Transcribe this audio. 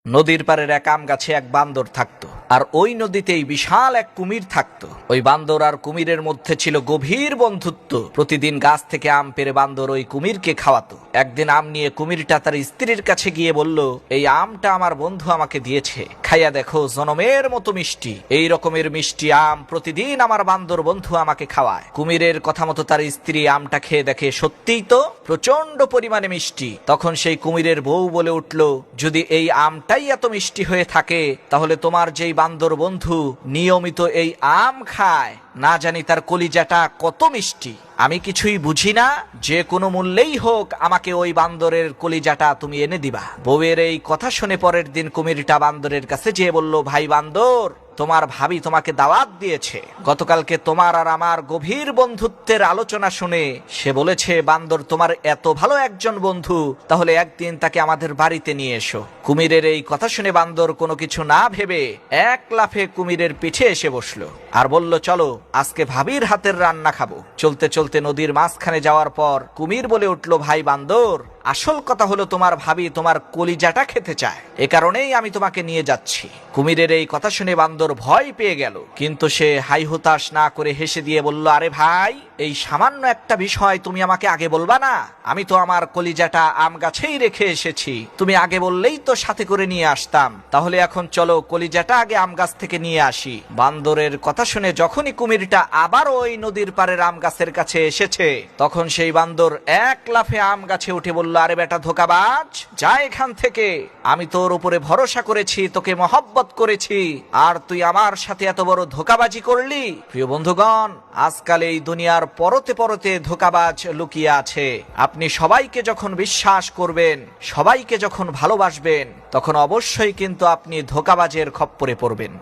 নদীর পাড়ের এক আম গাছে এক বান্দর থাকতো, আর ওই নদীতেই বিশাল এক কুমির থাকতো। ওই বান্দর আর কুমিরের মধ্যে ছিল গভীর বন্ধুত্ব। প্রতিদিন গাছ থেকে আম পেড়ে বান্দর ওই কুমিরকে খাওয়াতো। একদিন আম নিয়ে কুমিরটা তার স্ত্রীর কাছে গিয়ে বলল, এই আমটা আমার বন্ধু আমাকে দিয়েছে, খাইয়া দেখো, জনমের মতো মিষ্টি। এই রকমের মিষ্টি আম প্রতিদিন আমার বান্দর বন্ধু আমাকে খাওয়ায়। কুমিরের কথা মতো তার স্ত্রী আমটা খেয়ে দেখে সত্যিই তো প্রচন্ড পরিমাণে মিষ্টি। তখন সেই কুমিরের বউ বলে উঠল, যদি এই আমটাই এত মিষ্টি হয়ে থাকে, তাহলে তোমার যেই বান্দর বন্ধু নিয়মিত এই আম খায়, না জানি তার কলিজাটা কত মিষ্টি। আমি কিছুই বুঝি না, যে কোনো মূল্যেই হোক আমাকে ওই বান্দরের কলিজাটা তুমি এনে দিবা। বউয়ের এই কথা শুনে পরের দিন কুমিরটা বান্দরের কাছে যেয়ে বলল, ভাই বান্দর, তোমার ভাবি তোমাকে দাওয়াত দিয়েছে। গতকালকে তোমার আর আমার গভীর বন্ধুত্বের আলোচনা শুনে সে বলেছে, বান্দর তোমার এত ভালো একজন বন্ধু, তাহলে একদিন তাকে আমাদের বাড়িতে নিয়ে এসো। কুমিরের এই কথা শুনে বান্দর কোনো কিছু না ভেবে এক লাফে কুমিরের পিঠে এসে বসলো আর বলল, চলো আজকে ভাবির হাতের রান্না খাবো। চলতে চলতে নদীর মাঝখানে যাওয়ার পর কুমির বলে উঠল, ভাই বান্দর, আসল কথা হলো তোমার ভাবি তোমার কলিজাটা খেতে চায়, এ কারণেই আমি তোমাকে নিয়ে যাচ্ছি। কুমিরের এই কথা শুনে বান্দর ভয় পেয়ে গেল, কিন্তু সে হাই হুতাশ না করে হেসে দিয়ে বলল, আরে ভাই, এই সামান্য একটা বিষয় তুমি আমাকে আগে বলবা না? আমি তো আমার কলিজাটা আম গাছেই রেখে এসেছি, তুমি আগে বললেই তো সাথে করে নিয়ে আসতাম। তাহলে এখন চলো কলিজাটা আগে আম গাছ থেকে নিয়ে আসি। বান্দরের কথা শুনে যখনই কুমিরটা আবার ওই নদীর পাড়ের আম গাছের কাছে এসেছে, তখন সেই বান্দর এক লাফে আম গাছে উঠে বলল, আরে বেটা ধোঁকাবাজ, যা এখান থেকে। আমি তোর উপরে ভরসা করেছি, তোকে মহব্বত করেছি, আর তুই আমার সাথে এত বড় ধোঁকাবাজি করলি। প্রিয় বন্ধুগণ, আজকাল এই দুনিয়ার পরতে পরতে ধোঁকাবাজ লুকিয়ে আছে। আপনি সবাইকে যখন বিশ্বাস করবেন, সবাইকে যখন ভালোবাসবেন, তখন অবশ্যই কিন্তু আপনি ধোঁকাবাজের খপ্পরে পড়বেন।